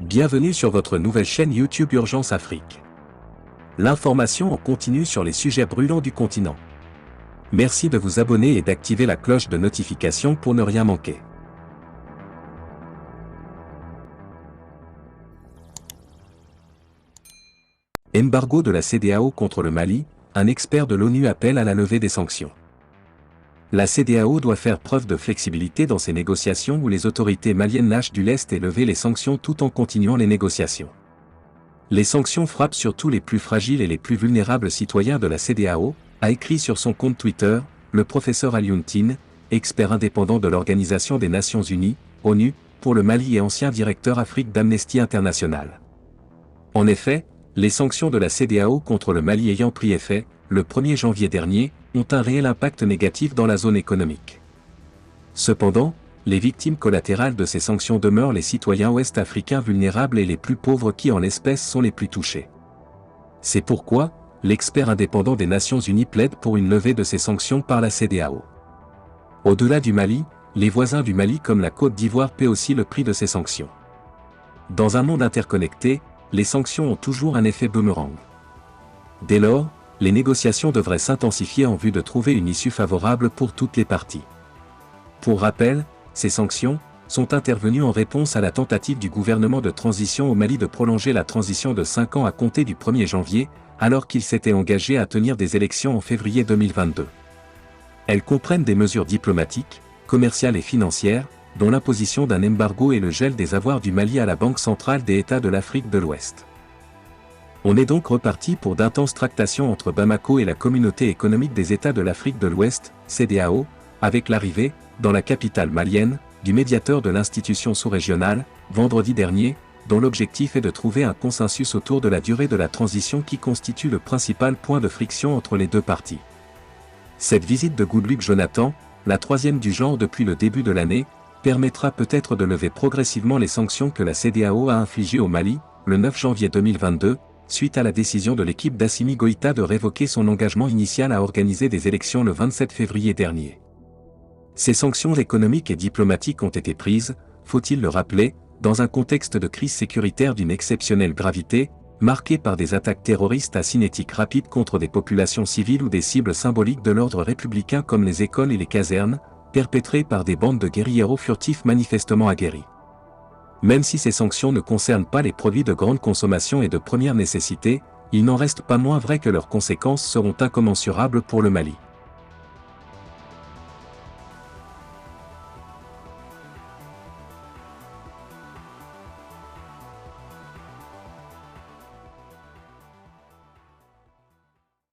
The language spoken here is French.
Bienvenue sur votre nouvelle chaîne YouTube Urgence Afrique. L'information en continu sur les sujets brûlants du continent. Merci de vous abonner et d'activer la cloche de notification pour ne rien manquer. Embargo de la CEDEAO contre le Mali, un expert de l'ONU appelle à la levée des sanctions. La CEDEAO doit faire preuve de flexibilité dans ses négociations où les autorités maliennes lâchent du lest et lever les sanctions tout en continuant les négociations. Les sanctions frappent surtout les plus fragiles et les plus vulnérables citoyens de la CEDEAO, a écrit sur son compte Twitter, le professeur Alioune Tine, expert indépendant de l'Organisation des Nations Unies, ONU, pour le Mali et ancien directeur Afrique d'Amnesty International. En effet, les sanctions de la CEDEAO contre le Mali ayant pris effet, le 1er janvier dernier, ont un réel impact négatif dans la zone économique. Cependant, les victimes collatérales de ces sanctions demeurent les citoyens ouest-africains vulnérables et les plus pauvres qui en l'espèce sont les plus touchés. C'est pourquoi, l'expert indépendant des Nations Unies plaide pour une levée de ces sanctions par la CEDEAO. Au-delà du Mali, les voisins du Mali comme la Côte d'Ivoire paient aussi le prix de ces sanctions. Dans un monde interconnecté, les sanctions ont toujours un effet boomerang. Dès lors, les négociations devraient s'intensifier en vue de trouver une issue favorable pour toutes les parties. Pour rappel, ces sanctions sont intervenues en réponse à la tentative du gouvernement de transition au Mali de prolonger la transition de 5 ans à compter du 1er janvier, alors qu'il s'était engagé à tenir des élections en février 2022. Elles comprennent des mesures diplomatiques, commerciales et financières, dont l'imposition d'un embargo et le gel des avoirs du Mali à la Banque centrale des États de l'Afrique de l'Ouest. On est donc reparti pour d'intenses tractations entre Bamako et la Communauté économique des États de l'Afrique de l'Ouest, CEDEAO, avec l'arrivée, dans la capitale malienne, du médiateur de l'institution sous-régionale, vendredi dernier, dont l'objectif est de trouver un consensus autour de la durée de la transition qui constitue le principal point de friction entre les deux parties. Cette visite de Goodluck Jonathan, la troisième du genre depuis le début de l'année, permettra peut-être de lever progressivement les sanctions que la CEDEAO a infligées au Mali, le 9 janvier 2022, suite à la décision de l'équipe d'Assimi Goïta de révoquer son engagement initial à organiser des élections le 27 février dernier. Ces sanctions économiques et diplomatiques ont été prises, faut-il le rappeler, dans un contexte de crise sécuritaire d'une exceptionnelle gravité, marqué par des attaques terroristes à cinétique rapide contre des populations civiles ou des cibles symboliques de l'ordre républicain comme les écoles et les casernes, perpétrées par des bandes de guérilleros furtifs manifestement aguerris. Même si ces sanctions ne concernent pas les produits de grande consommation et de première nécessité, il n'en reste pas moins vrai que leurs conséquences seront incommensurables pour le Mali.